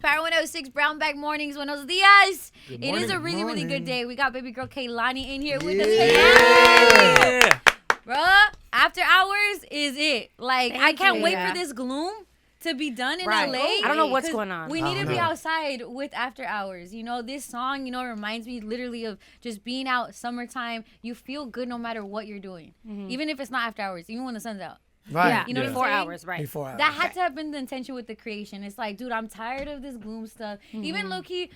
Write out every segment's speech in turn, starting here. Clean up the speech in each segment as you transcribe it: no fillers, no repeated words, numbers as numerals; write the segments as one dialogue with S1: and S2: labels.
S1: Power 106, Brown Bag Mornings, Buenos Dias. It is a really, really good
S2: Morning.
S1: day. We got baby girl Kehlani in here with us.
S2: Yeah.
S1: Bruh, after hours is it. Like, I can't wait
S3: Yeah.
S1: for this gloom to be done in
S3: Right.
S1: LA.
S3: I don't know what's
S1: 'cause
S3: going on.
S1: We
S2: I
S1: need to
S2: don't
S1: be
S2: know.
S1: outside with after hours. You know, this song, reminds me literally of just being out summertime. You feel good no matter what you're doing. Even if it's not after hours, even when the sun's out.
S2: Right.
S3: Yeah,
S1: You know what I'm
S3: 4
S1: saying?
S3: hours, right?
S2: Before hours.
S1: That had to have been the intention with the creation. It's like, dude, I'm tired of this gloom stuff. Even low-key,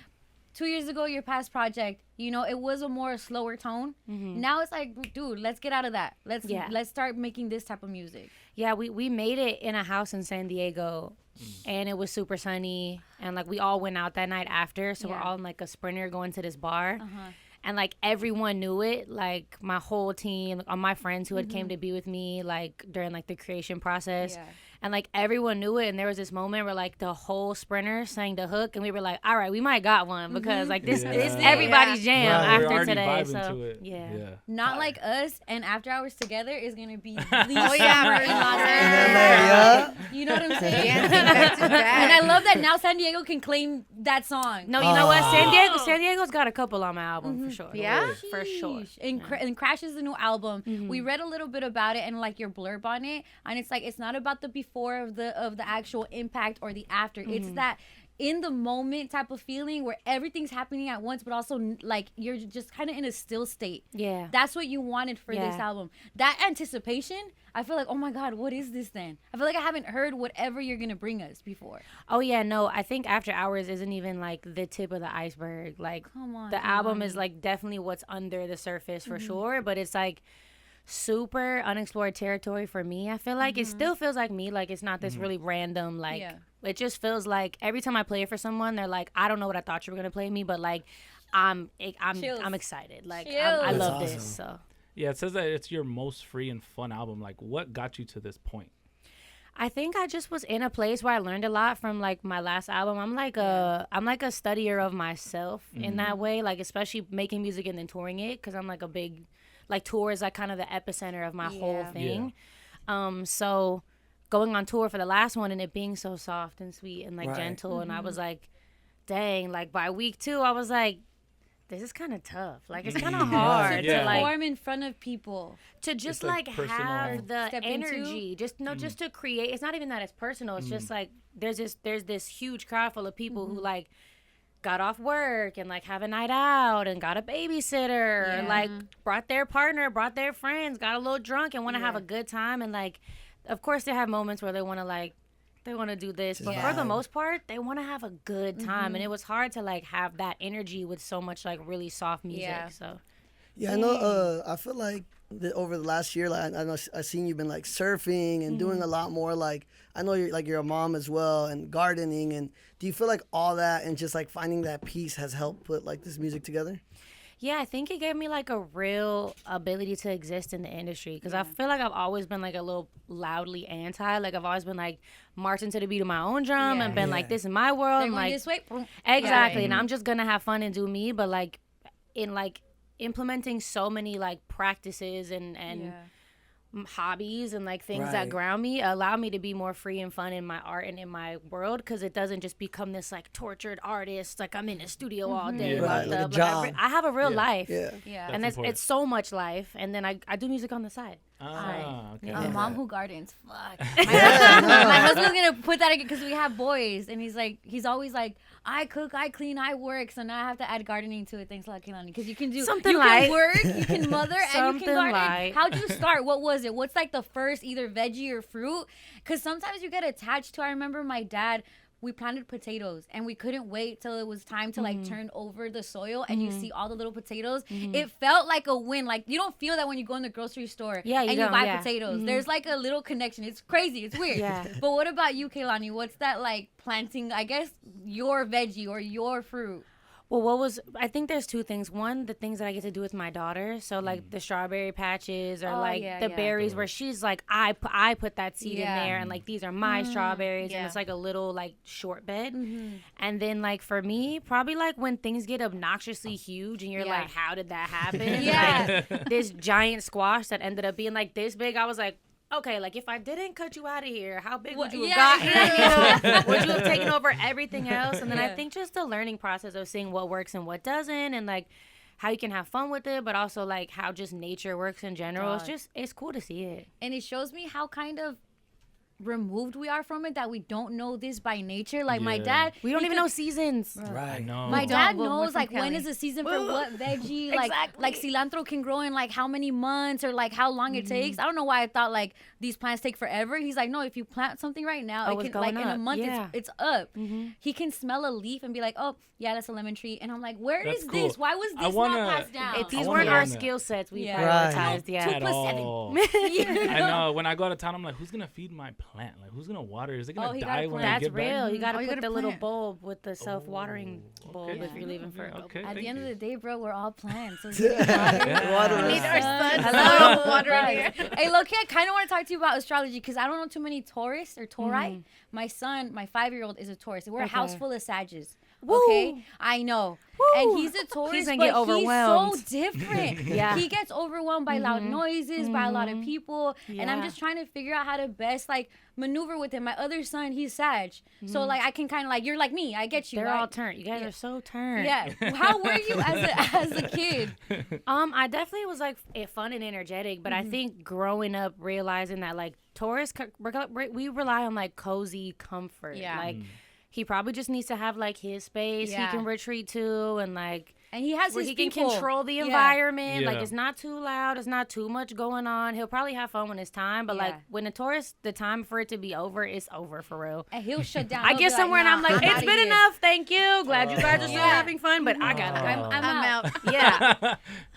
S1: 2 years ago, your past project, it was a more slower tone. Now it's like, dude, let's get out of that. Let's start making this type of music.
S3: Yeah, we made it in a house in San Diego, and it was super sunny, and like we all went out that night after, so we're
S1: Yeah.
S3: all in like a Sprinter going to this bar. And like everyone knew it, like my whole team, all my friends who had came to be with me like during like the creation process.
S1: Yeah.
S3: And like everyone knew it, and there was this moment where like the whole Sprinter sang the hook, and we were like, all right, we might got one, because like this is
S4: Yeah.
S3: everybody's jam
S2: Right.
S4: We're
S3: after
S4: already
S3: today.
S4: vibing
S3: So
S4: to it.
S3: yeah.
S1: Not like us and after hours together is going to be the
S3: Oh,
S1: summer
S3: yeah,
S1: in
S3: right.
S1: Los
S2: In
S1: Angeles.
S2: LA, yeah.
S1: You know what I'm saying?
S5: Dancing back to back.
S1: And I love that now San Diego can claim that song.
S3: No, you know what? San Diego's got a couple on my album for sure.
S5: Yeah?
S3: For sure.
S1: Sheesh. And Crash is the new album. We read a little bit about it and like your blurb on it, and it's like it's not about the before of the actual impact or the after. It's that in the moment type of feeling where everything's happening at once, but also like you're just kind of in a still state.
S3: Yeah.
S1: That's what you wanted for this
S3: Yeah.
S1: album. That anticipation, I feel like, oh my God, what is this then? I feel like I haven't heard whatever you're gonna bring us before.
S3: Oh yeah, no, I think After Hours isn't even like the tip of the iceberg. Like
S1: Come on,
S3: the album
S1: Kehlani.
S3: is like definitely what's under the surface for sure, but it's like super unexplored territory for me. I feel like it still feels like me, like it's not this really random like
S1: Yeah.
S3: it just feels like every time I play it for someone, they're like, I don't know what I thought you were gonna play me, but like I'm
S1: Chills.
S3: excited. Like
S1: Chills.
S3: I
S2: That's
S3: love
S2: awesome.
S3: this. So
S4: Yeah, it says that it's your most free and fun album. Like, what got you to this point?
S3: I think I just was in a place where I learned a lot from like my last album. I'm like a studier of myself in that way, like especially making music and then touring it, because I'm like a big like tour is like kind of the epicenter of my whole
S1: Yeah.
S3: thing. So going on tour for the last one and it being so soft and sweet and like
S2: Right.
S3: gentle, and I was like, dang, like by week 2 I was like, this is kind of tough. Like it's kind of hard
S4: Yeah.
S3: to like
S1: Perform in front of people.
S3: to just
S4: like
S3: like
S4: personal.
S3: have the
S1: Step into?
S3: energy, just just to create. It's not even that it's personal. It's just like there's this huge crowd full of people who like got off work and like have a night out and got a babysitter,
S1: Yeah.
S3: like brought their partner, brought their friends, got a little drunk and want to have
S1: Yeah.
S3: a good time. And like, of course they have moments where they want to do this, but for the
S2: vibe.
S3: most part they want to have a good time. And it was hard to like have that energy with so much like really soft music.
S1: Yeah.
S3: So
S2: Yeah, I know. I feel like over the last year, like I know I've seen you've been like surfing and doing a lot more. Like I know you're a mom as well, and gardening. And do you feel like all that and just like finding that peace has helped put like this music together?
S3: yeah, I think it gave me like a real ability to exist in the industry, because I feel like I've always been like a little loudly anti. Like I've always been like marching to the beat of my own drum
S1: Yeah.
S3: and been
S2: Yeah.
S3: like, this is my world.
S1: They're
S3: and,
S1: going
S3: like
S1: this way. boom.
S3: exactly,
S1: Yeah.
S3: and I'm just gonna have fun and do me. But like in like implementing so many like practices and hobbies and like things that
S2: Right.
S3: ground me allow me to be more free and fun in my art and in my world, because it doesn't just become this like tortured artist, like I'm in the studio all day
S4: Yeah.
S3: locked
S2: Right, like a
S3: up.
S2: job.
S3: I have a real
S4: Yeah.
S3: life,
S2: Yeah.
S1: Yeah.
S3: and
S4: That's important.
S3: it's so much life, and then I do music on the side.
S4: Okay.
S1: A mom who gardens. Fuck.
S2: Yeah,
S1: My husband's gonna put that again because we have boys, and he's always like, I cook, I clean, I work, so now I have to add gardening to it. Thanks a lot, Kehlani, because you can do
S3: Something
S1: you
S3: light.
S1: can work, you can mother, and you
S3: Something
S1: can garden.
S3: light.
S1: How'd you start? What was it? What's like the first either veggie or fruit? Because sometimes you get attached to. I remember my dad. We planted potatoes and we couldn't wait till it was time to like turn over the soil and you see all the little potatoes. It felt like a win. Like you don't feel that when you go in the grocery store
S3: Yeah, you
S1: and you
S3: don't,
S1: buy
S3: yeah.
S1: potatoes. There's like a little connection. It's crazy. It's weird.
S3: Yeah.
S1: But what about you, Kehlani? What's that like planting, I guess, your veggie or your fruit?
S3: Well, I think there's two things. One, the things that I get to do with my daughter. So like the strawberry patches or
S1: Oh,
S3: like
S1: yeah,
S3: the
S1: yeah.
S3: berries where she's like, I put that seed
S1: Yeah.
S3: in there, and like these are my strawberries,
S1: yeah.
S3: and it's like a little like short bed. And then like for me, probably like when things get obnoxiously huge and you're
S1: Yeah.
S3: like, how did that happen?
S1: Yeah.
S3: Like, this giant squash that ended up being like this big, I was like, okay, like if I didn't cut you out of here, how big would
S1: Well,
S3: you have
S1: yeah.
S3: gotten? Would you have taken over everything else? And then I
S1: Yeah.
S3: think just the learning process of seeing what works and what doesn't, and like how you can have fun with it, but also like how just nature works in general.
S1: Dog.
S3: It's cool to see it.
S1: And it shows me how kind of removed we are from it, that we don't know this by nature. Like my
S4: Yeah.
S1: dad,
S3: We don't
S1: he
S3: even
S1: could-
S3: know seasons.
S4: I
S2: Right.
S4: know.
S1: My
S5: We
S1: dad
S5: don't, but we're
S1: knows
S5: from
S1: like when
S5: Cali.
S1: is the season for what veggie, like
S3: Exactly.
S1: cilantro can grow in like how many months or like how long it takes. I don't know why I thought like these plants take forever. He's like, no, if you plant something right now,
S3: Oh,
S1: it
S3: it's
S1: can like
S3: going
S1: in a
S3: up.
S1: month
S3: Yeah.
S1: it's up. He can smell a leaf and be like, oh yeah, that's a lemon tree. And I'm like, where
S4: That's
S1: is
S4: cool.
S1: this? Why was
S4: I
S1: this
S4: wanna-
S1: not passed down?
S3: If these
S4: wanna
S3: weren't our
S4: learn that.
S3: skill sets, we
S1: Yeah.
S3: prioritized. Yeah.
S4: At all.
S1: Yeah.
S4: I know. When I go out of town, I'm like, who's gonna feed my plant? Like, who's gonna water? Is it gonna
S1: Oh, he
S4: die
S1: got a
S4: when I
S1: plant.
S3: That's
S4: get back?
S3: real. You gotta
S5: Oh, you
S3: put
S5: gotta
S3: the little
S5: plant.
S3: bulb with the self-watering bulb
S4: okay.
S3: if you're leaving for.
S4: Okay.
S1: At
S4: thank
S1: the end
S4: you.
S1: of the day, bro, we're all plants. So
S2: Water
S1: We
S2: us.
S1: need our sun.
S5: Hello, water in
S1: Right.
S5: here.
S1: Hey, Loki, I kind of want to talk to you about astrology because I don't know too many Taurus or Taurite. My son, my 5-year-old, is a Taurus. We're a house
S3: Okay.
S1: full of Sages.
S3: Woo.
S1: Okay, I know. And
S3: Woo.
S1: he's a Taurus,
S3: He's gonna
S1: but
S3: get overwhelmed.
S1: he's so different.
S3: Yeah.
S1: He gets overwhelmed by loud noises, by a lot of people, and I'm
S3: Yeah.
S1: just trying to figure out how to best like maneuver with him. My other son, he's Sag, so like I can kind of like you're like me. I get you.
S3: They're
S1: right?
S3: all turned. You guys are so turned.
S1: Yeah. How were you as a kid?
S3: I definitely was like fun and energetic, but I think growing up realizing that like Taurus, we rely on like cozy comfort.
S1: Yeah.
S3: Like he probably just needs to have like his space
S1: Yeah.
S3: he can retreat to, and like
S1: And he has
S3: where
S1: his
S3: he can
S1: people.
S3: control the
S1: Yeah.
S3: environment. Like
S4: Yeah.
S3: it's not too loud, it's not too much going on. He'll probably have fun when it's time, but like
S1: Yeah.
S3: when a Taurus, the time for it to be over is over for real.
S1: And he'll shut down.
S3: I
S1: He'll
S3: get
S1: be
S3: somewhere and
S1: "Nah,
S3: I'm like, it's
S1: outta
S3: been
S1: here."
S3: enough, thank you. Glad you guys are still
S1: Yeah.
S3: having fun, but I gotta go.
S1: I'm
S5: I'm
S1: out.
S5: out.
S3: Yeah.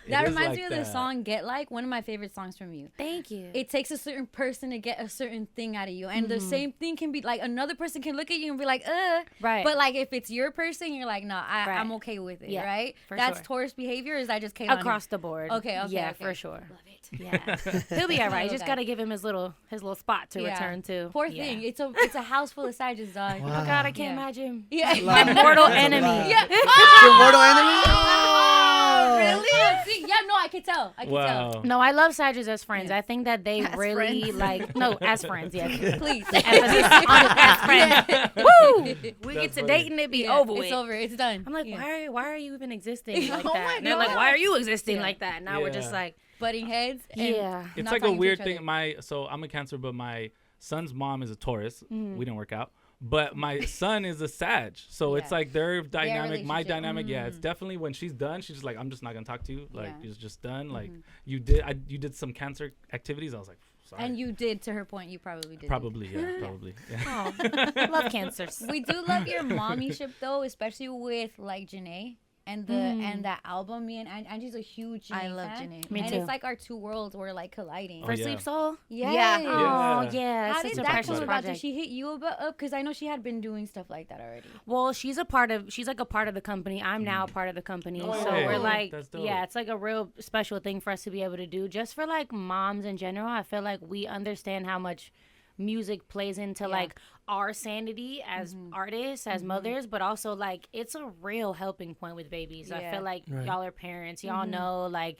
S1: That
S4: It is
S1: reminds
S4: like
S1: me of the
S4: that.
S1: song "Get Like," one of my favorite songs from you.
S3: Thank you.
S1: It takes a certain person to get a certain thing out of you, and the same thing can be like another person can look at you and be like,
S3: Right.
S1: But like if it's your person, you're like, nah,
S3: Right.
S1: I'm okay with it,
S3: Yeah,
S1: right?
S3: for
S1: That's
S3: sure.
S1: Taurus behavior. Or is that just Kehlani?
S3: Across the board.
S1: Okay,
S3: Yeah,
S1: okay.
S3: for sure.
S1: Love it.
S3: Yeah. He'll be all right. You
S1: Little
S3: just
S1: guy.
S3: gotta give him his little spot to
S1: Yeah.
S3: return to.
S1: Poor
S3: Yeah.
S1: thing. It's a house full of Sages, dog.
S3: Oh God, I can't
S1: Yeah.
S3: imagine.
S1: Yeah.
S3: My mortal
S2: That's a
S3: enemy.
S2: lot.
S1: Yeah.
S2: Your mortal enemy?
S1: Oh, really? See, yeah, no, I can tell. I can tell.
S4: Wow.
S3: No, I love Sages as friends.
S1: Yeah.
S3: I think that they
S5: As
S3: really
S5: friends.
S3: like as friends, yes.
S1: Please.
S3: Emphasis on as friends. Woo! We get
S4: That's
S3: to
S4: funny.
S3: date and it be
S1: Yeah,
S3: over with.
S1: It's over. It's done.
S3: I'm like,
S1: Yeah.
S3: why are you even existing like
S5: Oh
S3: that?
S5: my
S3: And they're like,
S5: God.
S3: why are you existing
S1: Yeah.
S3: like that? Now we're just
S4: Yeah.
S3: like,
S1: Butting heads. And
S3: yeah.
S4: It's
S1: not
S4: like a
S1: talking to
S4: weird
S1: each other.
S4: thing. So I'm a Cancer, but my son's mom is a Taurus.
S3: Mm-hmm.
S4: We didn't work out. But my son is a Sag. So it's
S1: Yeah.
S4: like their dynamic, my
S1: relationship.
S4: dynamic. Yeah, it's definitely when she's done, she's just like, I'm just not going to talk to you. Like,
S1: Yeah.
S4: it's just done. Like,
S3: Mm-hmm.
S4: you did some Cancer activities. I was like, sorry.
S1: And you did, to her point, you probably did.
S4: Probably, yeah, probably. Yeah.
S3: Oh, love cancers.
S1: We do love your mommyship though, especially with like Janae and that album. Me and Angie's a huge Janae
S5: I love
S1: fan.
S5: Janae.
S3: Me
S1: and
S3: too.
S1: it's like our two worlds were like colliding.
S3: For
S4: yeah.
S3: Sleep Soul?
S1: Yes.
S5: Yeah.
S3: Oh,
S4: Yeah.
S3: yeah.
S1: How
S3: It's
S1: did
S3: such a
S1: that
S3: precious
S1: come about? Did
S3: project.
S1: she hit you up? Because I know she had been doing stuff like that already.
S3: Well, she's like a part of the company. I'm now a part of the company.
S4: Oh,
S3: so
S4: hey.
S3: we're like,
S4: That's dope.
S3: yeah, it's like a real special thing for us to be able to do. Just for like moms in general, I feel like we understand how much music plays into like our sanity as artists, as mothers, but also like it's a real helping point with babies. I
S1: Yeah.
S3: feel like
S2: Right.
S3: y'all are parents. Y'all know like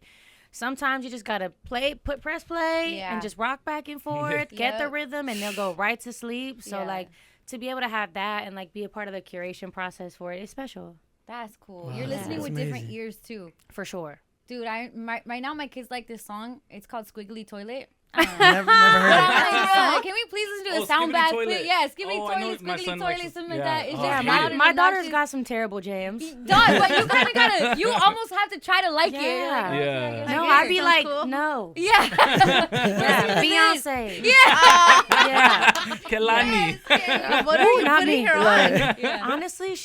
S3: sometimes you just gotta press play
S1: Yeah.
S3: and just rock back and forth, get the
S1: Yep.
S3: rhythm, and they'll go right to sleep. So
S1: Yeah.
S3: like to be able to have that and like be a part of the curation process for it is special
S1: That's cool.
S2: Wow,
S1: You're listening
S2: that's
S1: with different
S2: amazing.
S1: ears too.
S3: for sure.
S1: Dude, right now my kids like this song. It's called Squiggly Toilet.
S2: Never heard of it.
S1: Can we please listen to
S4: Oh,
S1: the sound
S4: Skibbity
S1: bad?
S4: Toilet.
S1: Please? Yeah, Skibbity
S4: Oh, I know
S1: Toilet,
S4: my
S1: Squiggly
S4: son
S1: Toilet,
S4: likes-
S1: something like
S4: yeah.
S1: that. It's
S4: Oh,
S1: just
S4: I
S3: Yeah,
S4: hate
S1: loud
S4: it.
S1: and
S3: my daughter's
S1: obnoxious.
S3: got some terrible jams.
S1: Dog, but you kind of gotta, you almost have to try to like it. You're
S3: Yeah.
S1: like,
S4: Yeah.
S1: okay,
S3: No,
S5: get
S3: I'd
S5: it.
S3: be
S5: Sounds
S3: like,
S5: cool.
S3: no.
S1: Yeah.
S3: Yeah, Beyonce.
S1: Yeah.
S3: Yeah.
S4: Kehlani.
S5: What are
S3: Ooh,
S5: you
S3: not
S5: putting
S3: me.
S5: her on?
S1: Yeah.
S3: Honestly,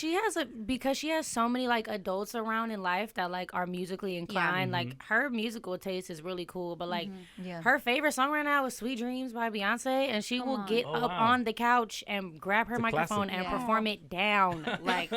S3: because she has so many like adults around in life that like are musically inclined. Like her musical taste is really cool, but like
S5: Yeah.
S3: her favorite song right now is "Sweet Dreams" by Beyonce, and she will get
S4: Oh,
S3: up
S4: wow.
S3: on the couch and grab her
S4: It's a
S3: microphone
S4: classic.
S3: and
S1: Yeah.
S3: perform it down. Like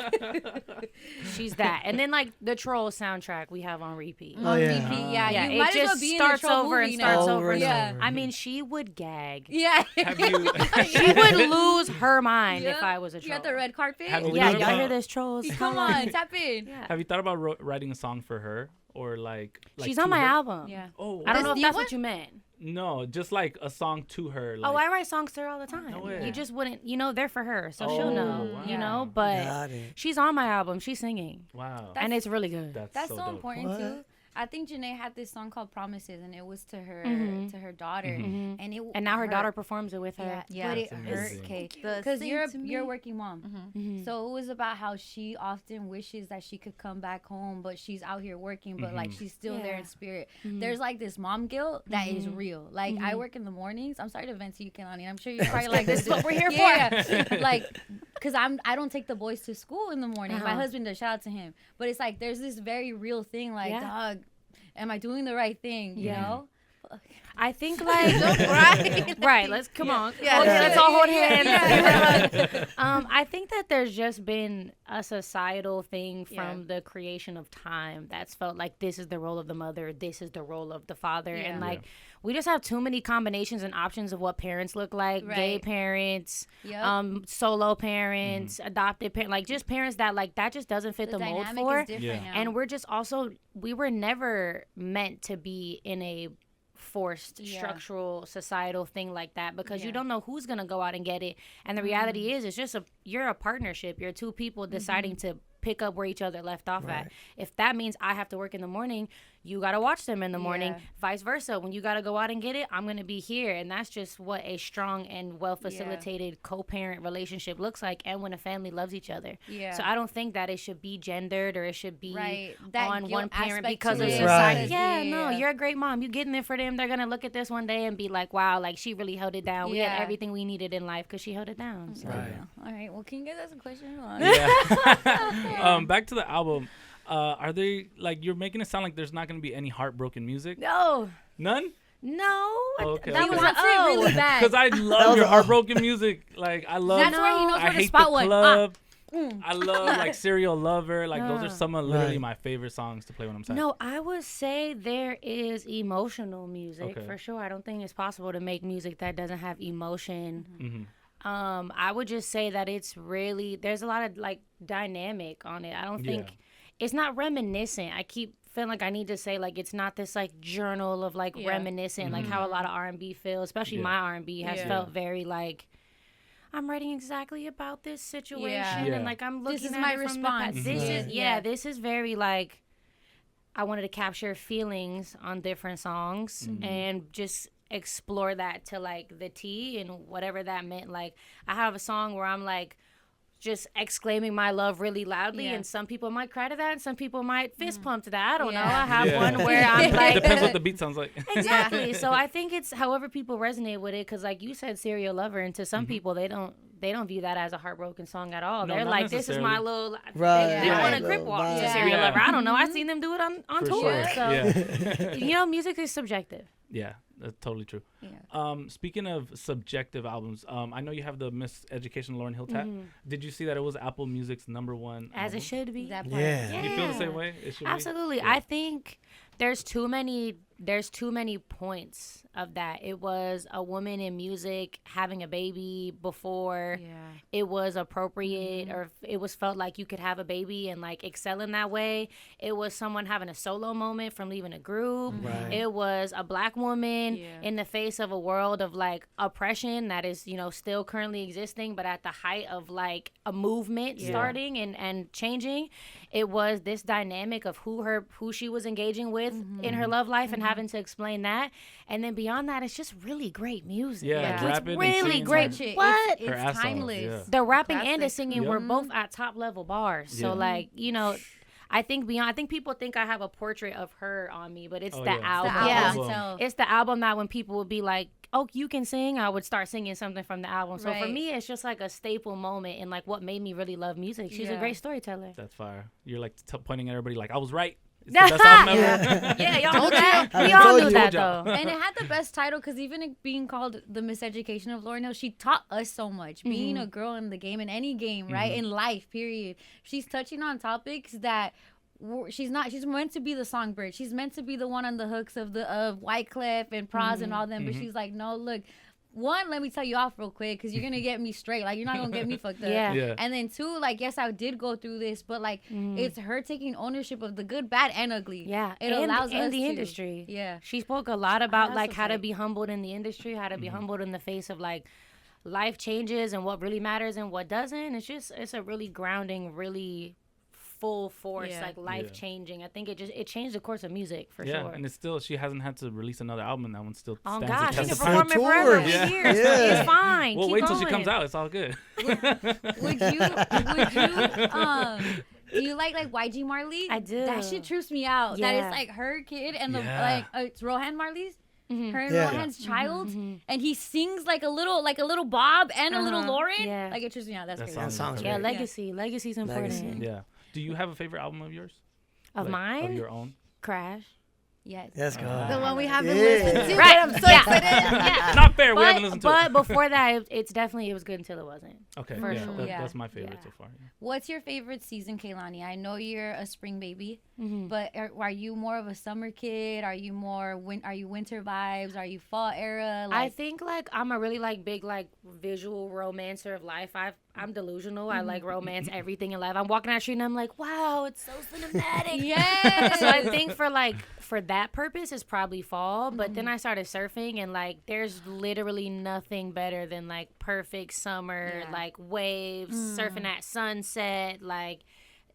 S3: she's that. And then like the Trolls soundtrack we have on repeat.
S2: Oh, yeah.
S1: Repeat, yeah.
S3: Yeah,
S1: You
S3: it
S1: might as well
S3: just
S1: be
S3: starts
S1: in the troll
S3: over
S1: movie
S3: and
S1: now.
S3: starts
S2: Over
S3: over.
S2: and
S1: Yeah.
S2: over.
S3: I mean, she would gag.
S1: Yeah.
S4: Have you?
S3: She would lose her mind
S1: Yep.
S3: if I was a
S1: You
S3: troll.
S1: got the red carpet?
S4: Have you
S3: Yeah,
S4: thought
S3: y'all hear
S4: about-
S3: this, Trolls?
S1: Come on, tap in.
S3: Yeah.
S4: Have you thought about writing a song for her or like
S3: She's
S4: to
S3: on my
S4: her?
S3: album.
S1: Yeah.
S4: Oh,
S3: I don't
S5: This
S3: know if
S5: new
S3: that's
S5: one?
S3: what you meant.
S4: No, just like a song to her. Like,
S3: Oh, I write songs to her all the time.
S4: No way.
S3: You just wouldn't, they're for her, so she'll know,
S4: wow.
S3: you know. But
S2: Got it.
S3: she's on my album. She's singing,
S4: wow.
S3: and it's really good.
S1: That's so
S4: dope.
S1: important
S2: What?
S1: too. I think Janae had this song called Promises, and it was to her daughter, and it
S3: And now her
S1: hurt.
S3: daughter performs it with her.
S1: Yeah, but it
S4: That's
S1: hurt,
S4: amazing.
S1: okay,
S5: The
S1: because
S5: Sing
S1: you're
S5: to Me.
S1: a working mom.
S3: Mm-hmm.
S1: So it was about how she often wishes that she could come back home, but she's out here working, but like she's still there in spirit. There's like this mom guilt that is real. Like I work in the mornings. I'm sorry to vent to you, Kehlani. I'm sure you're probably like, this is what we're here for. Like, because I don't take the boys to school in the morning. My husband does. Shout out to him. But it's like there's this very real thing. Like, dog, am I doing the right thing? You know.
S3: I think like right. Let's come on.
S5: Yeah.
S3: Okay,
S5: Yeah.
S3: let's all hold hands. I think that there's just been a societal thing from the creation of time that's felt like this is the role of the mother, this is the role of the father, and like we just have too many combinations and options of what parents look like. Gay parents, solo parents, adopted parents, like just parents that like that just doesn't fit the mold
S1: dynamic
S3: for.
S1: is different now.
S3: And we're just also we were never meant to be in a forced structural societal thing like that because you don't know who's gonna go out and get it, and the reality is it's just you're a partnership. You're two people deciding to pick up where each other left off at. If that means I have to work in the morning, you got to watch them in the morning. Vice versa. When you got to go out and get it, I'm going to be here. And that's just what a strong and well-facilitated co-parent relationship looks like, and when a family loves each other. So I don't think that it should be gendered or it should be on one parent because of society. No, you're a great mom. You getting there for them. They're going to look at this one day and be like, wow, like she really held it down. We had everything we needed in life because she held it down. So.
S1: All right. Well, can you guys ask a question?
S4: Back to the album. Are they like you're making it sound like there's not going to be any heartbroken music?
S3: No.
S4: None?
S3: No.
S4: Oh, okay.
S1: He wants it really bad.
S4: Because I love your heartbroken music. Like I love.
S1: That's where he knows
S4: I
S1: where to
S4: hate
S1: spot
S4: the
S1: one.
S4: club. I love like Serial Lover. Like those are some of literally my favorite songs to play when I'm sad.
S3: No, I would say there is emotional music for sure. I don't think it's possible to make music that doesn't have emotion. I would just say that it's really there's a lot of like dynamic on it. I don't think it's not reminiscent. I keep feeling like I need to say like it's not this like journal of like reminiscent like how a lot of R&B feels, especially my R&B has felt very like I'm writing exactly about this situation and like I'm looking
S1: this is
S3: at
S1: my
S3: it from
S1: response.
S3: The this is this is very like I wanted to capture feelings on different songs and just explore that to like the T and whatever that meant. Like I have a song where I'm like just exclaiming my love really loudly and some people might cry to that and some people might fist pump to that. I don't know. I have one where I'm like
S4: Depends what the beat sounds like.
S3: Exactly. So I think it's however people resonate with it because like you said Serial Lover and to some people they don't view that as a heartbroken song at all.
S4: No,
S3: They're
S4: not
S3: like, this is my little, they want a crip walk to
S2: Yeah.
S3: Serial Lover. I don't know. I've seen them do it on
S4: For
S3: tour.
S4: sure.
S3: So, you know, music is subjective.
S4: Yeah, that's totally true. Speaking of subjective albums, I know you have the Miseducation Lauryn Hill tat. Did you see that it was Apple Music's #1
S3: As
S4: album?
S3: it should be.
S1: That part.
S2: Yeah.
S4: You feel the same way? It should
S3: Absolutely.
S4: Be? Yeah.
S3: I think there's too many points of that. It was a woman in music having a baby before it was appropriate or it was felt like you could have a baby and like excel in that way. It was someone having a solo moment from leaving a group. It was a black woman in the face of a world of like oppression that is, you know, still currently existing, but at the height of like a movement starting and changing. It was this dynamic of who she was engaging with in her love life and having to explain that. And then beyond that, it's just really great music.
S4: Yeah,
S3: Like,
S4: rapping
S3: it's
S4: and
S3: really
S4: singing.
S3: great.
S1: What?
S4: Her ass
S1: It's
S4: off,
S1: timeless.
S4: yeah.
S3: The rapping and the
S5: Classic.
S3: singing were both at top level bars. So like, you know, I think people think I have a portrait of her on me, but it's the album.
S1: Yeah.
S3: It's the album that when people would be like, oh, you can sing, I would start singing something from the album. So for me, it's just like a staple moment in like what made me really love music. She's a great storyteller.
S4: That's fire. You're like pointing at everybody like, I was right. It's the best album ever.
S3: Yeah, y'all knew that.
S2: I
S3: We all
S2: told
S3: knew
S2: you.
S3: that
S4: Told
S3: though.
S1: And it had the best title because even it being called The Miseducation of Lauryn Hill, she taught us so much. Being a girl in the game, in any game, right? In life, period. She's touching on topics that she's meant to be the songbird. She's meant to be the one on the hooks of Wyclef and Pras and all them. But she's like, no, look, one, let me tell you off real quick, because you're gonna get me straight. Like, you're not gonna get me fucked up.
S3: Yeah.
S1: And then two, like, yes, I did go through this, but like, it's her taking ownership of the good, bad, and ugly.
S3: Yeah,
S1: it
S3: and,
S1: allows
S3: and
S1: us
S3: the
S1: to.
S3: industry.
S1: Yeah,
S3: she spoke a lot about
S1: that's
S3: like
S1: what's
S3: how to
S1: like-
S3: be humbled in the industry, how to be humbled in the face of like life changes and what really matters and what doesn't. It's a really grounding, really full force, like life changing. I think it changed the course of music for sure.
S4: And it's still, she hasn't had to release another album, and that one still
S3: Oh
S4: stands
S3: gosh,
S4: the
S3: she
S4: test
S3: can
S4: of time.
S3: perform it forever.
S2: Yeah.
S3: Years.
S2: Yeah.
S3: It's fine.
S4: Well,
S3: Keep
S4: wait till she
S3: going.
S4: comes out. It's all good.
S1: would you do you like YG Marley?
S3: I do.
S1: That shit trips me out. That
S3: Yeah.
S1: is like her kid and the
S4: Yeah.
S1: it's Rohan Marley's. Her and
S2: Yeah.
S1: Rohan's child, and he sings like a little Bob and a little Lauren.
S3: Yeah.
S1: Like, it trips me out. That's
S4: That
S1: crazy.
S4: sounds
S2: sounds
S3: Yeah,
S2: great.
S3: legacy's important.
S2: Legacy.
S4: Yeah. Do you have a favorite album of yours?
S3: Of
S4: Like,
S3: mine,
S4: Of your own?
S3: Crash.
S1: Yes.
S2: Let's go.
S5: The one we haven't
S2: Yeah.
S5: listened to,
S3: Right.
S5: but I'm so excited.
S3: Yeah.
S4: Not fair. We haven't listened to
S3: But
S4: it.
S3: before that, it's definitely, it was good until it wasn't.
S4: Okay.
S3: for
S4: yeah,
S3: sure.
S1: Yeah.
S4: That's my favorite
S3: Yeah.
S4: so far. Yeah.
S1: What's your favorite season, Kehlani? I know you're a spring baby,
S3: Mm-hmm.
S1: but are you more of a summer kid? Are you more are you winter vibes? Are you fall era?
S3: I think like I'm a really like big like visual romancer of life. I'm delusional. I like romance everything in life. I'm walking down the street and I'm like, wow, it's so cinematic.
S1: yes.
S3: So I think for that purpose it's probably fall. But then I started surfing and like there's literally nothing better than like perfect summer,
S1: Yeah.
S3: like waves, surfing at sunset, like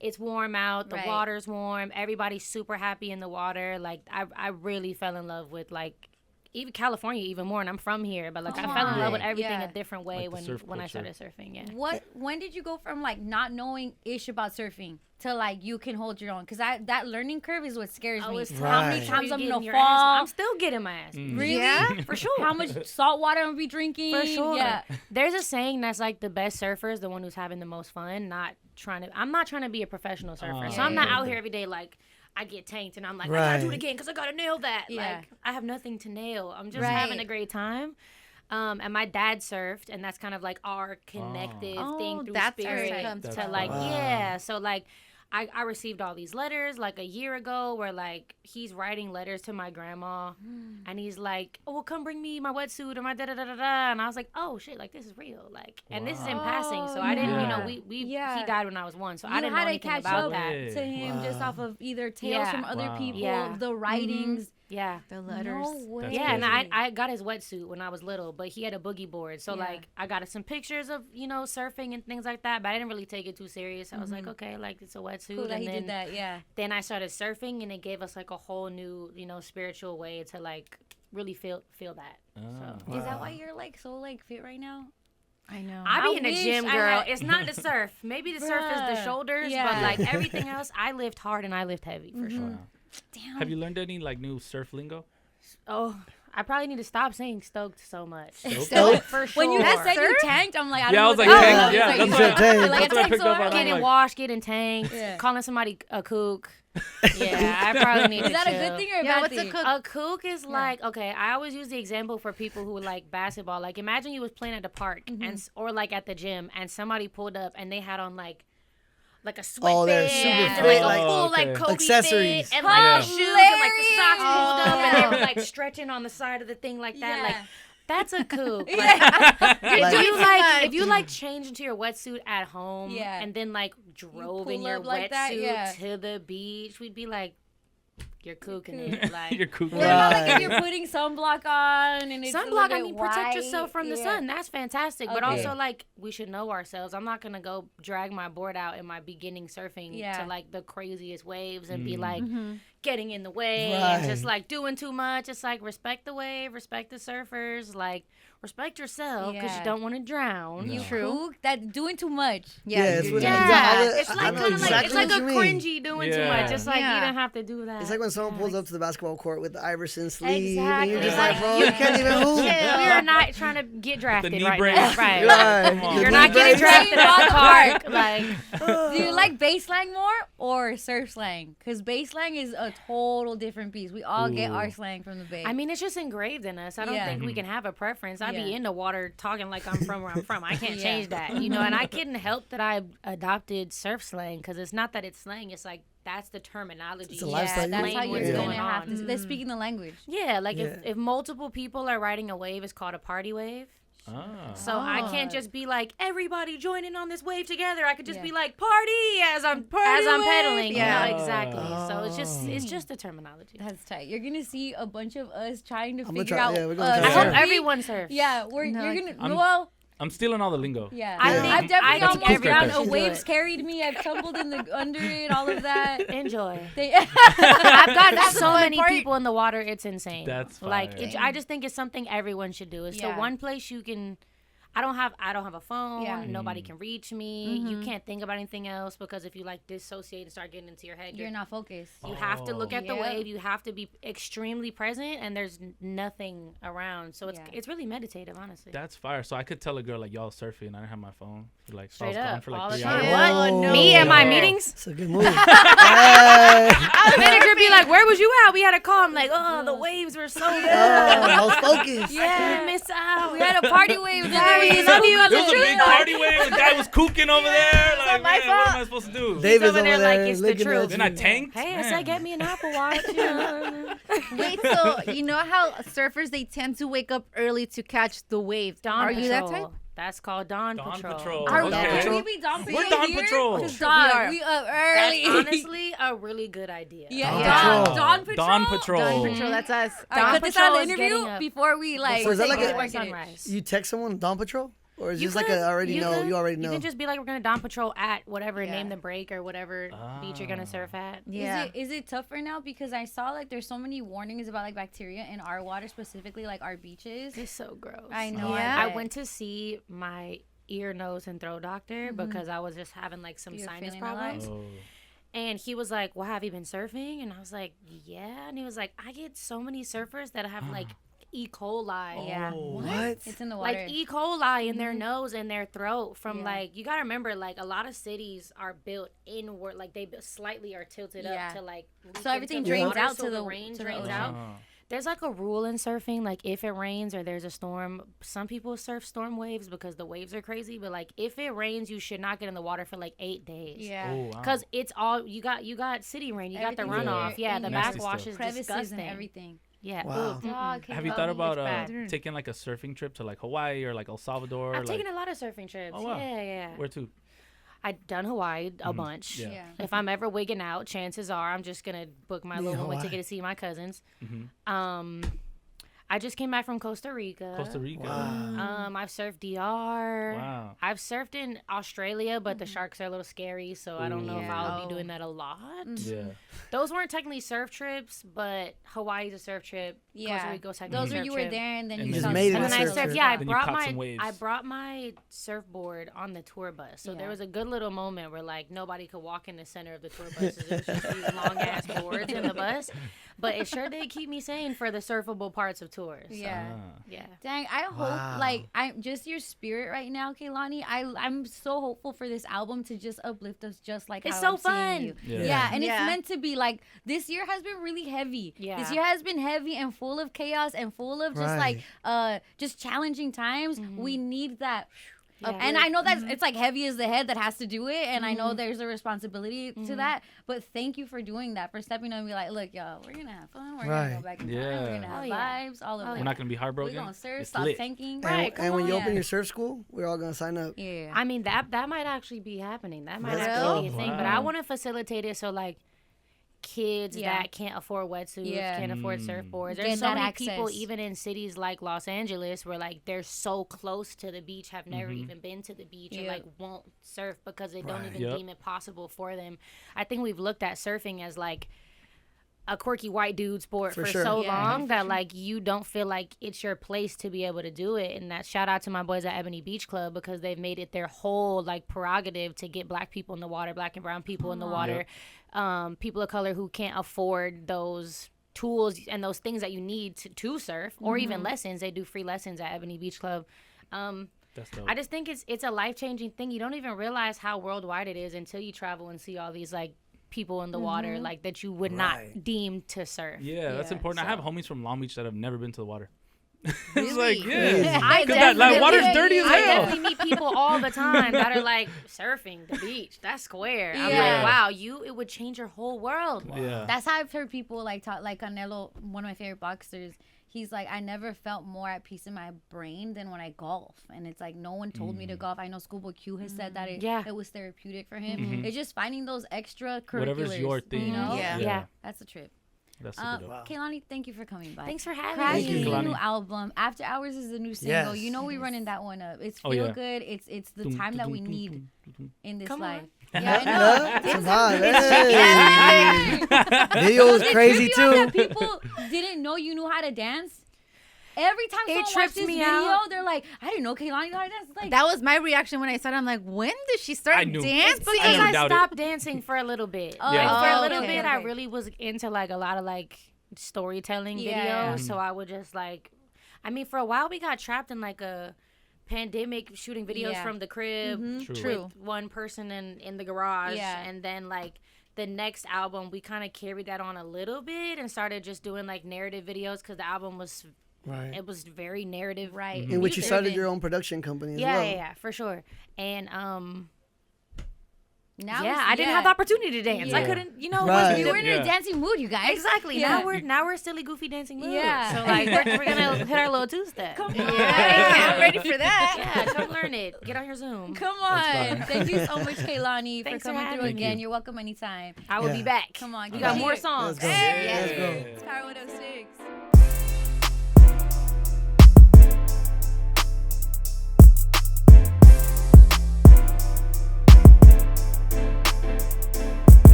S3: it's warm out, the
S1: Right.
S3: water's warm, everybody's super happy in the water. Like I really fell in love with like even California even more, and I'm from here, but like I fell in love with everything
S1: Yeah.
S3: a different way
S4: Like the surf
S3: when I
S4: culture.
S3: started surfing. Yeah.
S1: When did you go from like not knowing ish about surfing to like you can hold your own? Because that learning curve is what scares me.
S3: it's
S2: Right.
S1: How many
S2: Right.
S1: times I'm
S3: Getting
S1: gonna
S3: your
S1: fall?
S3: ass- I'm still getting my ass. beat.
S1: Really?
S5: Yeah?
S3: For sure.
S1: How much salt water I'm gonna be drinking?
S3: For sure.
S1: Yeah.
S3: There's a saying that's like the best surfer is the one who's having the most fun, I'm not trying to be a professional surfer. So I'm not out here every day like I get tanked and I'm like, I gotta do it
S2: Right.
S3: again because I gotta nail that.
S1: Yeah.
S3: Like I have nothing to nail. I'm just
S1: Right.
S3: having a great time. And my dad surfed, and that's kind of like our connective thing through
S5: that's
S3: spirit
S5: where it comes
S3: to
S5: from.
S3: like,
S2: Wow.
S3: yeah. So like, I received all these letters like a year ago where like he's writing letters to my grandma and he's like, oh, well, come bring me my wetsuit or my da da da da da. And I was like, oh shit, like this is real. Like, and this is in passing. So I didn't, you know, he died when I was 1. So I
S1: You
S3: didn't know
S1: had to
S3: anything
S1: catch
S3: about
S1: up
S3: that.
S1: to him just off of either tales
S3: Yeah.
S1: from other
S4: Wow.
S1: people,
S3: Yeah.
S1: the writings.
S3: Yeah.
S5: The letters.
S1: No way.
S4: That's
S3: Yeah, and
S4: crazy.
S3: I got his wetsuit when I was little, but he had a boogie board. So,
S1: Yeah.
S3: like, I got some pictures of, you know, surfing and things like that, but I didn't really take it too serious. I was like, okay, like, it's a wetsuit.
S1: Cool that
S3: and
S1: he
S3: then,
S1: did that. Yeah.
S3: then I started surfing, and it gave us, like, a whole new, you know, spiritual way to, like, really feel that. So.
S1: Is that why you're like so like fit right now?
S5: I know.
S3: I be
S1: I
S3: in the
S1: wish
S3: gym,
S1: I
S3: girl.
S1: had-
S3: It's not the surf. Maybe the surf is the
S1: Bruh.
S3: shoulders,
S1: Yeah.
S3: but, like, everything else, I lift hard and I lift heavy, for sure.
S4: Wow.
S1: Damn.
S4: Have you learned any like new surf lingo?
S3: Oh, I probably need to stop saying stoked so much.
S2: Stoked?
S3: For sure.
S1: When you just said you tanked, I'm like, I don't
S4: Yeah, I
S1: know
S4: was
S1: what
S4: like,
S1: that
S4: tanked,
S1: is.
S4: yeah,
S1: Like,
S4: that's
S1: you
S2: what-
S1: said,
S2: tanked.
S1: like,
S4: That's
S1: I
S4: what I
S1: tanked
S4: picked
S1: so
S4: up on.
S1: hard.
S3: Getting
S4: like-
S3: washed, getting tanked,
S1: Yeah.
S3: calling somebody a kook. Yeah, I probably need
S1: Is
S3: to
S1: that a
S3: chill.
S1: good thing or a
S5: Yeah,
S1: bad
S5: what's a
S1: thing?
S5: cook?
S3: A kook is like, okay, I always use the example for people who like basketball. Like, imagine you was playing at the park or like at the gym, and somebody pulled up and they had on like a sweatband
S2: Oh, they're super
S3: and
S2: fit,
S3: like a
S2: like-
S3: full like
S4: okay.
S3: Kobe
S2: Accessories.
S3: fit and like
S4: Yeah.
S3: the shoes and like the socks pulled up and they
S1: Yeah.
S3: were like stretching on the side of the thing like that. Like,
S1: Yeah.
S3: that's a kook. Like,
S2: Like-
S3: if you
S5: Too
S3: like
S5: much.
S3: if you like change into your wetsuit at home
S1: Yeah.
S3: and then like drove in
S1: pull
S3: your
S1: up like
S3: wetsuit
S1: that, yeah.
S3: to the beach, we'd be like, you're kooking it. Like,
S4: You're cool.
S1: What about like if
S2: Right.
S1: you're putting sunblock on and it's a
S3: sunblock,
S1: little
S3: I mean,
S1: bit
S3: protect
S1: white?
S3: yourself from the
S1: Yeah.
S3: sun. That's fantastic. But
S1: Okay.
S3: also, like, we should know ourselves. I'm not going to go drag my board out in my beginning surfing
S1: Yeah.
S3: to, like, the craziest waves and be,
S4: Mm.
S3: like,
S1: Mm-hmm.
S3: getting in the way and
S2: Right.
S3: just, like, doing too much. It's like, respect the wave, respect the surfers, like, respect yourself because
S1: Yeah.
S3: you don't want to drown.
S4: No.
S1: Kook, that's doing too much.
S2: Yeah, it's what-
S3: Yeah,
S2: Yeah,
S3: it's
S2: I
S3: like
S2: know
S3: kind of like
S2: exactly
S3: it's like
S2: what
S3: a
S2: you mean.
S3: cringy doing too
S4: Yeah.
S3: much. It's like
S5: Yeah.
S3: you don't have to do that.
S2: It's like when someone pulls up to the basketball court with the Iverson sleeve, and you're just
S3: Exactly.
S2: like, bro, you can't even hoop.
S3: we are not trying to get drafted
S4: knee
S3: right
S4: brace.
S3: now. Right.
S2: Right.
S4: Come on.
S3: You're
S2: The
S3: not
S2: knee
S3: getting
S2: brace.
S3: drafted at the park. Like,
S1: Do you like bass slang more or surf slang? Because bass slang is a total different beast. We all get
S4: Ooh.
S1: our slang from the Bay.
S3: I mean, it's just engraved in us. I don't
S1: Yeah.
S3: think we can have a preference. I be in the water talking like I'm from where I'm from. I can't change that, you know. And I couldn't help that I adopted surf slang because it's not that it's slang. It's like that's the terminology.
S2: It's a lifestyle.
S1: That's how you're
S3: going
S1: gonna have to.
S3: on.
S1: They're speaking the language.
S3: Yeah, like if multiple people are riding a wave, it's called a party wave. So I can't just be like everybody joining on this wave together. I could just be like party as I'm pedaling. Yeah, exactly. So it's just the terminology.
S1: That's tight. You're gonna see a bunch of us trying to
S2: I'm
S1: figure
S2: gonna
S1: out.
S2: try- yeah, we're gonna
S3: I
S2: try
S3: hope
S2: surf.
S3: everyone surfs.
S1: Yeah, you're gonna.
S4: I'm stealing all the lingo.
S1: Yeah,
S3: I
S1: I've definitely
S3: think
S1: almost
S3: everyone
S1: drowned. A
S3: should do
S1: wave's
S3: it.
S1: carried me. I've tumbled under it. All of that.
S3: Enjoy.
S1: I've
S3: Got so many people in the water. It's insane.
S4: That's
S3: like
S4: fire.
S3: I just think it's something everyone should do. It's the one place you can. I don't have a phone.
S1: Yeah.
S3: Nobody can reach me. You can't think about anything else because if you like dissociate and start getting into your head,
S1: You're not focused.
S3: You have to look at the
S1: Yep.
S3: wave. You have to be extremely present, and there's nothing around. So it's really meditative, honestly.
S4: That's fire. So I could tell a girl like y'all surfing and I didn't have my phone. For, like
S3: Straight
S4: I was gone
S3: up,
S4: for like
S3: all the
S4: 3
S3: time.
S4: hours.
S3: What?
S2: Oh,
S3: Me and my
S4: no.
S3: meetings?
S2: It's a good move. Hey.
S3: The manager be like, "Where was you at? We had a call." I'm like, "Oh, the waves were so good.
S2: I was focused.
S3: Yeah, miss out.
S1: We had a party wave.
S3: Sorry, love you.
S4: There was a big party wave. The guy was cooking over there. Like,
S3: my
S4: man, what
S3: fault.
S4: am I supposed to do?
S2: David's
S3: over
S2: over
S3: there
S2: there
S3: like it's the
S2: looking
S3: truth.
S2: at
S4: Then I
S2: you.
S4: tanked.
S3: Hey, I
S4: Man.
S3: said, get me an Apple Watch. You know?
S5: Wait, so you know how surfers they tend to wake up early to catch the waves?
S3: Dawn
S5: Are
S3: Patrol.
S5: you that type?
S3: That's called Dawn
S4: Dawn
S3: Patrol.
S4: Patrol.
S1: Are
S4: Okay.
S1: we be Dawn Patrol?
S4: We're Dawn
S1: here?
S4: Patrol.
S1: 'Cause
S5: We are.
S1: we up early.
S3: That's honestly a really good idea.
S1: Yeah,
S2: Dawn
S1: yeah.
S2: Patrol.
S1: Dawn Patrol.
S4: Dawn Patrol.
S5: Dawn Patrol, that's us.
S1: All right,
S3: Dawn
S1: put this out
S3: Patrol
S1: of the
S3: is getting
S1: interview
S3: up.
S1: before we like.
S2: So is that like
S1: take
S2: a-
S1: it back to it.
S3: sunrise.
S2: You text someone Dawn Patrol, or is
S3: You
S2: this like
S3: could-
S2: a already know?
S3: could-
S2: You already know.
S3: You can just be like, we're gonna Dawn Patrol at whatever,
S1: Yeah.
S3: name the break or whatever beach you're gonna surf at.
S5: Yeah.
S1: Is it tougher now because I saw like there's so many warnings about like bacteria in our water, specifically like our beaches.
S3: It's so gross.
S1: I know.
S5: Yeah.
S3: I went to see my ear, nose, and throat doctor because I was just having like some
S1: You were
S3: sinus
S1: feeling a lot?
S3: problems.
S4: Oh.
S3: And he was like, "Well, have you been surfing?" And I was like, "Yeah." And he was like, "I get so many surfers that have like E. coli."
S1: Yeah.
S4: Oh.
S2: What?
S1: It's in the water.
S3: Like E. coli in their nose and their throat from like, you gotta remember, like a lot of cities are built inward, like they slightly are tilted
S1: Yeah.
S3: up to like leak
S1: So everything
S3: into the
S1: drains
S3: water,
S1: out
S3: so
S1: to
S3: the
S1: the-
S3: rain
S1: to the
S3: drains
S1: ocean.
S3: out. There's like a rule in surfing, like if it rains or there's a storm, some people surf storm waves because the waves are crazy, but like if it rains, you should not get in the water for like 8 days.
S1: yeah.
S4: Oh, wow.
S3: Because it's all you got city rain, you got the
S1: Everything's
S3: runoff.
S1: there,
S3: Yeah,
S1: and
S3: the
S1: you
S4: Nasty
S3: backwash
S4: stuff.
S3: is
S1: Crevices
S3: disgusting.
S1: and everything.
S3: Yeah.
S2: Wow.
S3: Ooh.
S1: Dog,
S4: Have you thought about
S3: It's bad.
S4: taking like a surfing trip to like Hawaii or like El Salvador?
S3: I've
S4: like,
S3: taken a lot of surfing trips.
S4: Oh, wow.
S3: Yeah.
S4: Where to?
S3: I've done Hawaii a bunch.
S4: Yeah.
S1: Yeah.
S3: If I'm ever wigging out, chances are I'm just gonna book my little one-way
S2: Hawaii.
S3: ticket to see my cousins. I just came back from Costa Rica.
S4: Costa Rica.
S3: I've surfed DR.
S4: Wow.
S3: I've surfed in Australia, but the sharks are a little scary, so I don't know if I'll be
S1: Oh.
S3: doing that a lot.
S4: Yeah.
S3: Those weren't technically surf trips, but Hawaii's a surf trip. Costa
S1: Yeah.
S3: Rica's technically
S1: Those
S3: a
S1: were
S3: surf
S1: you were
S3: trip.
S1: there and then
S4: And
S1: you
S4: then
S1: saw
S2: you made it
S3: And
S2: a
S3: then I
S2: surf
S3: surfed.
S2: trip.
S3: Yeah,
S4: Then you caught some waves.
S3: I brought my surfboard on the tour bus. So there
S1: Yeah.
S3: was a good little moment where like nobody could walk in the center of the tour bus. There was just these long ass boards in the bus, but it sure did keep me sane for the surfable parts of tours. So,
S1: Yeah.
S3: yeah.
S1: Dang, I hope
S2: Wow.
S1: like I'm just your spirit right now, Kehlani. I'm so hopeful for this album to just uplift us, just like
S3: It's
S1: how
S3: so
S1: I'm seeing
S3: fun.
S1: you.
S4: Yeah.
S1: Yeah, and
S5: Yeah.
S1: it's meant to be like this year has been really heavy.
S3: Yeah.
S1: This year has been heavy and full of chaos and full of just like just challenging times. We need that.
S3: Yeah.
S1: And I know that it's like heavy as the head that has to do it, and I know there's a responsibility to that. But thank you for doing that, for stepping up and be like, look, y'all, we're gonna have fun. We're gonna
S2: Right.
S1: go back in time.
S4: Yeah.
S1: We're gonna have
S3: Oh, yeah.
S1: vibes, all of
S4: We're
S1: it.
S4: not gonna be
S1: We're
S4: heartbroken.
S1: gonna surf,
S4: It's
S1: stop
S4: lit.
S1: tanking.
S3: Right.
S2: And when you
S1: on.
S2: open
S1: Yeah.
S2: your surf school, we're all gonna sign up.
S1: Yeah.
S3: I mean that might actually be happening. That might
S2: Let's
S3: actually be a
S2: go.
S3: thing. But
S4: Wow.
S3: I want to facilitate it so like kids
S1: Yeah.
S3: that can't afford wetsuits,
S1: Yeah.
S3: can't afford surfboards.
S1: Get
S3: There's so
S1: that
S3: many people
S1: access.
S3: even in cities like Los Angeles where like they're so close to the beach, have never even been to the beach, and
S1: Yep.
S3: like won't surf because they don't even
S4: Yep.
S3: deem it possible for them. I think we've looked at surfing as like a quirky white dude sport
S2: For
S3: for
S2: sure.
S3: so
S1: Yeah.
S3: long that like you don't feel like it's your place to be able to do it. And that shout out to my boys at Ebony Beach Club because they've made it their whole like prerogative to get black people in the water, black and brown people in the water, people of color who can't afford those tools and those things that you need to surf or even lessons. They do free lessons at Ebony Beach Club.
S4: That's dope.
S3: I just think it's a life-changing thing. You don't even realize how worldwide it is until you travel and see all these like people in the water like that you would
S2: Right.
S3: not deem to surf.
S4: Yeah, that's
S1: Yeah,
S4: important. I have homies from Long Beach that have never been to the water. It's like, yeah.
S3: I
S4: 'Cause that water's
S3: definitely-
S4: dirty as
S3: I
S4: hell.
S3: definitely meet people all the time that are like surfing the beach. That's square. I'm
S1: Yeah.
S3: like, wow, it would change your whole world.
S4: Yeah.
S1: That's how I've heard people like talk. Like Canelo, one of my favorite boxers. He's like, I never felt more at peace in my brain than when I golf. And it's like, no one told me to golf. I know Schoolboy Q has said that it was therapeutic for him. It's just finding those extra curriculars.
S4: Whatever's your thing.
S1: You know?
S3: Yeah.
S1: That's a trip.
S4: That's super dope.
S2: Wow.
S1: Kehlani, thank you for coming by.
S3: Thanks for having
S1: Crash
S2: Thank
S1: is
S2: you.
S1: the
S4: Kehlani.
S1: new album. After Hours is the new single.
S2: Yes.
S1: You know we running that one up. It's
S4: Oh,
S1: feel
S4: yeah.
S1: good. It's the time that we need in this
S3: Come
S1: life.
S3: on.
S1: Yeah, I know.
S2: Yeah, some hot. Hey. Video was crazy
S1: Trip you out
S2: too.
S1: that people didn't know you knew how to dance. Every time someone
S3: trips
S1: watched this
S3: me
S1: video,
S3: out.
S1: they're like, I didn't know Kehlani knew how to dance. It's like,
S5: That was my reaction when I saw it. I'm like, when did she start
S4: I knew.
S5: dancing?
S3: Because
S4: never
S3: I
S4: doubted.
S3: stopped dancing for a little bit.
S1: Oh,
S4: Yeah.
S3: Like, for a
S5: Oh,
S3: little
S5: okay,
S3: bit, I
S5: okay.
S3: really was into like a lot of like storytelling
S1: Yeah.
S3: videos. So I would just like, I mean, for a while we got trapped in like a pandemic shooting videos
S1: Yeah.
S3: from the crib
S4: True.
S3: with one person in the garage.
S1: Yeah.
S3: And then like the next album, we kind of carried that on a little bit and started just doing like narrative videos because the album was
S2: Right.
S3: it was very narrative,
S1: right.
S2: In which you
S1: Music
S2: started
S1: driven.
S2: your own production company as
S3: Yeah,
S2: well.
S3: yeah, for sure. And
S1: Now
S3: yeah,
S1: it's-
S3: I didn't have the opportunity to dance. I
S1: Yeah.
S3: couldn't,
S2: Right.
S3: wasn't
S1: We were in
S4: Yeah.
S1: a dancing mood, you guys.
S3: exactly.
S1: Yeah.
S3: Now we're silly, goofy dancing mood.
S1: Yeah.
S3: So like we're gonna hit our little two step. Come on.
S5: Yeah, I'm ready for that.
S3: Yeah, come learn it. Get on your Zoom.
S1: Come
S4: That's
S1: on.
S4: fun.
S1: Thank you so much, Kehlani, for
S3: Thanks for
S1: coming through
S3: having
S4: me.
S1: again.
S4: Thank you.
S1: You're welcome anytime.
S3: I will
S2: Yeah.
S3: be back.
S1: Come on.
S3: You got more
S1: Let's
S3: songs.
S2: go.
S1: Hey.
S2: Let's go.
S1: It's Power 106.